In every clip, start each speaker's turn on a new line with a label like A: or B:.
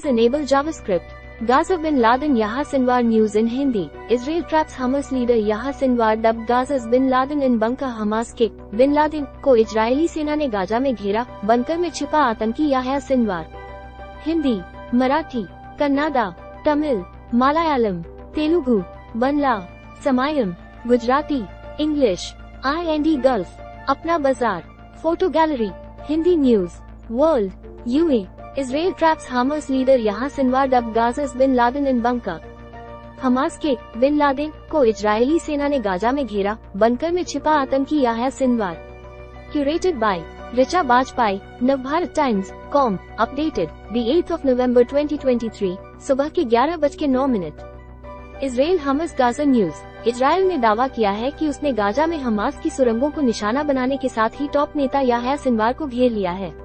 A: Please enable JavaScript. Gaza bin Laden Yahya Sinwar news in Hindi. Israel traps Hamas leader Yahya Sinwar dubbed Gaza's bin Laden in bunker. Hamas के bin Laden को Israeli सेना ने Gaza में घेरा, bunker में छिपा आतंकी Yahya Sinwar. Hindi, Marathi, Kannada, Tamil, Malayalam, Telugu, बंगला, समायम, Gujarati, English, IND gulf, अपना बाजार, photo gallery, Hindi news, world, UA, Israel traps Hamas leader Yahya Sinwar dubbed Gaza's bin Laden in bunker. Hamas के बिन लादेन को इजरायली सेना ने गाजा में घेरा, बंकर में छिपा आतंकी Yahya Sinwar. Curated by Richa Bajpai, Navbharat Times, com, updated the 8th of November 2023, सुबह के 11:09। Israel Hamas Gaza news. Israel ने दावा किया है कि उसने गाजा में हमास की सुरंगों को निशाना बनाने के साथ ही टॉप नेता याह्या सिनवार को घेर लिया है।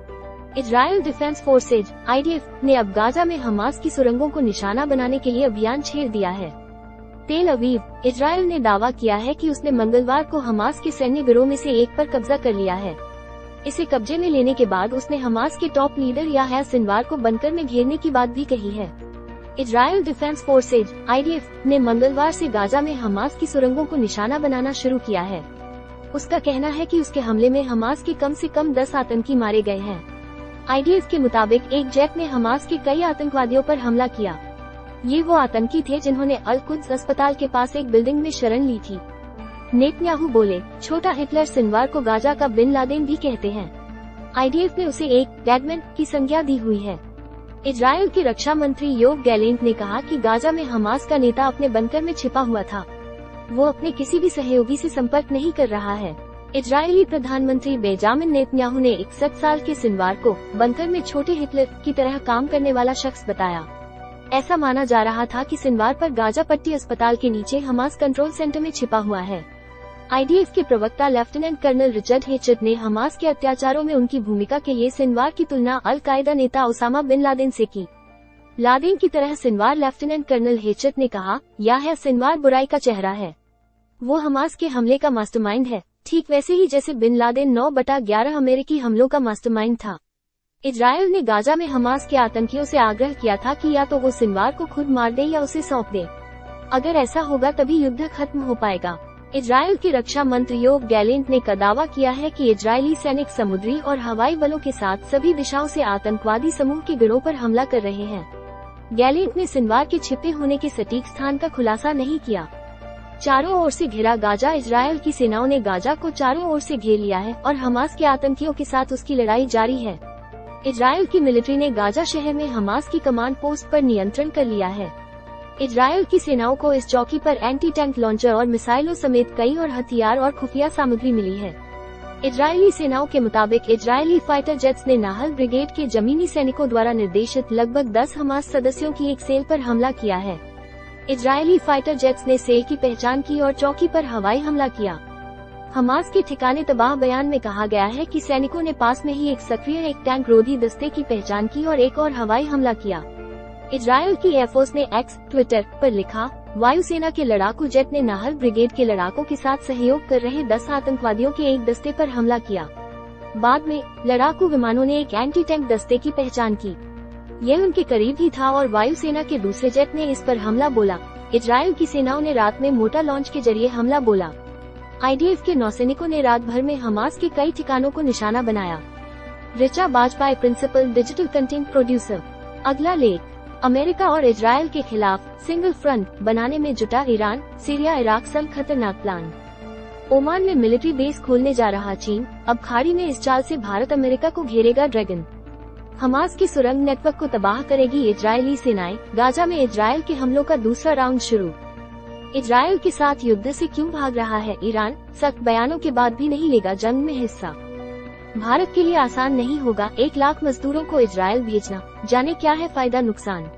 A: इजराइल डिफेंस फोर्सेज IDF ने अब गाजा में हमास की सुरंगों को निशाना बनाने के लिए अभियान छेड़ दिया है। तेल अवीव, इजराइल ने दावा किया है कि उसने मंगलवार को हमास के सैन्य गिरोह में से एक पर कब्जा कर लिया है। इसे कब्जे में लेने के बाद उसने हमास के टॉप लीडर याह्या सिनवार को बंकर में घेरने की बात भी कही है। इजराइल डिफेंस फोर्सेज IDF ने मंगलवार से गाजा में हमास की सुरंगों को निशाना बनाना शुरू किया है। उसका कहना है कि उसके हमले में हमास के कम से कम 10 आतंकी मारे गए हैं। IDF के मुताबिक एक जेट ने हमास के कई आतंकवादियों पर हमला किया। ये वो आतंकी थे जिन्होंने अल कुद्स अस्पताल के पास एक बिल्डिंग में शरण ली थी। नेतन्याहू बोले, छोटा हिटलर सिनवार को गाजा का बिन लादेन भी कहते हैं। IDF ने उसे एक डेडमैन की संज्ञा दी हुई है। इजराइल के रक्षा मंत्री योव गैलेंट ने कहा कि गाजा में हमास का नेता अपने बंकर में छिपा हुआ था। वो अपने किसी भी सहयोगी से संपर्क नहीं कर रहा है। इजरायली प्रधानमंत्री बेंजामिन नेतन्याहू ने 61 साल के सिनवार को बंकर में छोटे हिटलर की तरह काम करने वाला शख्स बताया। ऐसा माना जा रहा था कि सिनवार पर गाजा पट्टी अस्पताल के नीचे हमास कंट्रोल सेंटर में छिपा हुआ है। IDF के प्रवक्ता लेफ्टिनेंट कर्नल रिचर्ड हेचेट ने हमास के अत्याचारों में उनकी भूमिका के लिए सिनवार की तुलना अल कायदा नेता ओसामा बिन लादेन से की। लादेन की तरह सिनवार, लेफ्टिनेंट कर्नल हेचेट ने कहा, याह्या सिनवार बुराई का चेहरा है। वो हमास के हमले का मास्टरमाइंड है, ठीक वैसे ही जैसे बिन लादेन 9/11 अमेरिकी हमलों का मास्टरमाइंड था। इजराइल ने गाजा में हमास के आतंकियों से आग्रह किया था कि या तो वो सिनवार को खुद मार दे या उसे सौंप दे। अगर ऐसा होगा तभी युद्ध खत्म हो पाएगा। इजराइल के रक्षा मंत्री योव गैलेंट ने दावा किया है कि इजरायली सैनिक समुद्री और हवाई बलों के साथ सभी दिशाओं से आतंकवादी समूह के गिरोह पर हमला कर रहे हैं। गैलेंट ने सिनवार के छिपे होने के सटीक स्थान का खुलासा नहीं किया। चारों ओर से घिरा गाजा। इजरायल की सेनाओं ने गाजा को चारों ओर से घेर लिया है और हमास के आतंकियों के साथ उसकी लड़ाई जारी है। इजरायल की मिलिट्री ने गाजा शहर में हमास की कमांड पोस्ट पर नियंत्रण कर लिया है। इजरायल की सेनाओं को इस चौकी पर एंटी टैंक लॉन्चर और मिसाइलों समेत कई और हथियार और खुफिया सामग्री मिली है। इजरायली सेनाओं के मुताबिक इजरायली फाइटर जेट्स ने नाहल ब्रिगेड के जमीनी सैनिकों द्वारा निर्देशित लगभग 10 हमास सदस्यों की एक सेल पर हमला किया है। इजरायली फाइटर जेट्स ने सेल की पहचान की और चौकी पर हवाई हमला किया। हमास के ठिकाने तबाह बयान में कहा गया है कि सैनिकों ने पास में ही एक सक्रिय एक टैंक रोधी दस्ते की पहचान की और एक और हवाई हमला किया। इजरायल की एयरफोर्स ने एक्स ट्विटर पर लिखा, वायुसेना के लड़ाकू जेट ने नाहल ब्रिगेड के लड़ाकों के साथ सहयोग कर रहे 10 आतंकवादियों के एक दस्ते पर हमला किया। बाद में लड़ाकू विमानों ने एक एंटी टैंक दस्ते की पहचान की। यह उनके करीब ही था और वायुसेना के दूसरे जेट ने इस पर हमला बोला। इजरायल की सेनाओं ने रात में मोटा लॉन्च के जरिए हमला बोला। IDF के नौसैनिकों ने रात भर में हमास के कई ठिकानों को निशाना बनाया। Richa Bajpai, principal digital content producer. अगला लेख, अमेरिका और इजरायल के खिलाफ सिंगल फ्रंट बनाने में जुटा ईरान, सीरिया इराक संग खतरनाक प्लान। ओमान में मिलिट्री बेस खोलने जा रहा चीन, अब खाड़ी में इस चाल से भारत अमेरिका को घेरेगा ड्रैगन। हमास के सुरंग नेटवर्क को तबाह करेगी इजरायली सेनाएं, गाजा में इजरायल के हमलों का दूसरा राउंड शुरू। इजरायल के साथ युद्ध से क्यों भाग रहा है ईरान, सख्त बयानों के बाद भी नहीं लेगा जंग में हिस्सा। भारत के लिए आसान नहीं होगा 1 लाख मजदूरों को इजरायल भेजना, जाने क्या है फायदा नुकसान।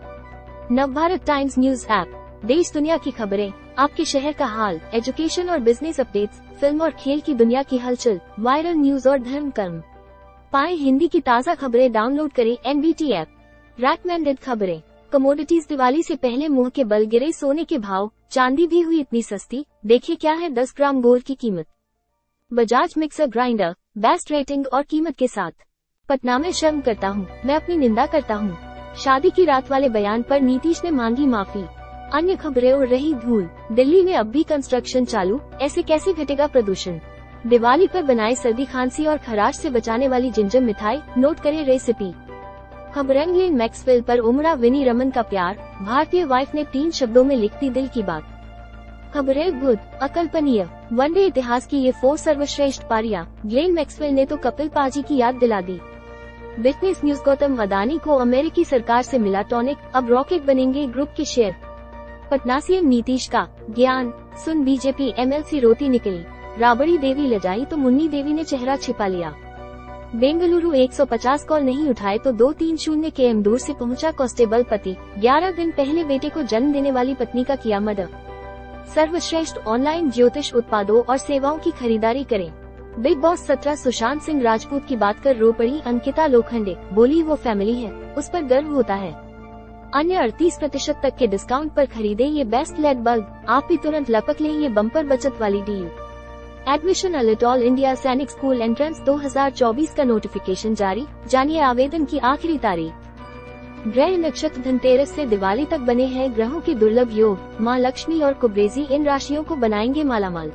A: नवभारत टाइम्स न्यूज ऐप, देश दुनिया की खबरें, आपके शहर का हाल, एजुकेशन और बिजनेस अपडेट्स, फिल्म और खेल की दुनिया की हलचल, वायरल न्यूज और धर्म कर्म। पाएं हिंदी की ताज़ा खबरें, डाउनलोड करें NBT ऐप। रेकमेंडेड खबरें, कमोडिटीज, दिवाली से पहले मुंह के बल गिरे सोने के भाव, चांदी भी हुई इतनी सस्ती, देखिए क्या है 10 ग्राम गोल्ड की कीमत। Bajaj mixer grinder, best rating और कीमत के साथ। पटना में शर्म करता हूँ, मैं अपनी निंदा करता हूँ। शादी की रात वाले बयान पर नीतीश ने मांगी माफी। अन्य खबरें उड़ रही धूल। दिल्ली में अब भी कंस्ट्रक्शन चालू, ऐसे कैसे घटेगा प्रदूषण। दिवाली पर बनाए सर्दी खांसी और खराश से बचाने वाली जिंजर मिठाई, नोट करें रेसिपी। खबरें ग्लेन मैक्सवेल पर उमड़ा विनी रमन का प्यार, भारतीय वाइफ ने 3 शब्दों में लिख दी दिल की बात। खबरें बुध, अकल्पनीय वनडे इतिहास की ये 4 सर्वश्रेष्ठ पारियां, ग्लेन मैक्सवेल ने तो कपिल पाजी की याद दिला दी। Business news. गौतम अदानी को अमेरिकी सरकार से मिला टॉनिक, अब रॉकेट बनेंगे ग्रुप के शेयर। पटना सीएम नीतीश का ज्ञान सुन बीजेपी एमएलसी रोती निकली, राबड़ी देवी लजाई तो मुन्नी देवी ने चेहरा छिपा लिया। बेंगलुरु 150 कॉल नहीं उठाए तो 230 km दूर से पहुंचा कांस्टेबल पति, 11 दिन पहले बेटे को जन्म देने वाली पत्नी का किया मर्डर। सर्वश्रेष्ठ ऑनलाइन ज्योतिष उत्पादों और सेवाओं की खरीदारी करें। बिग बॉस 17 सुशांत सिंह राजपूत की बात कर रो पड़ी अंकिता लोखंडे, बोली वो फैमिली है, उस पर गर्व होता है। अन्य 38% तक के डिस्काउंट पर खरीदे ये बेस्ट लेड बल्ब, आप भी तुरंत लपक लें ये बम्पर बचत वाली deal. Admission alert, all India सैनिक स्कूल एंट्रेंस 2024 का नोटिफिकेशन जारी, जानिए आवेदन की आखिरी तारीख। ग्रह नक्षत्र धनतेरस से दिवाली तक बने हैं ग्रहों के दुर्लभ योग, मां लक्ष्मी और कुबेरी इन राशियों को बनाएंगे मालामाल।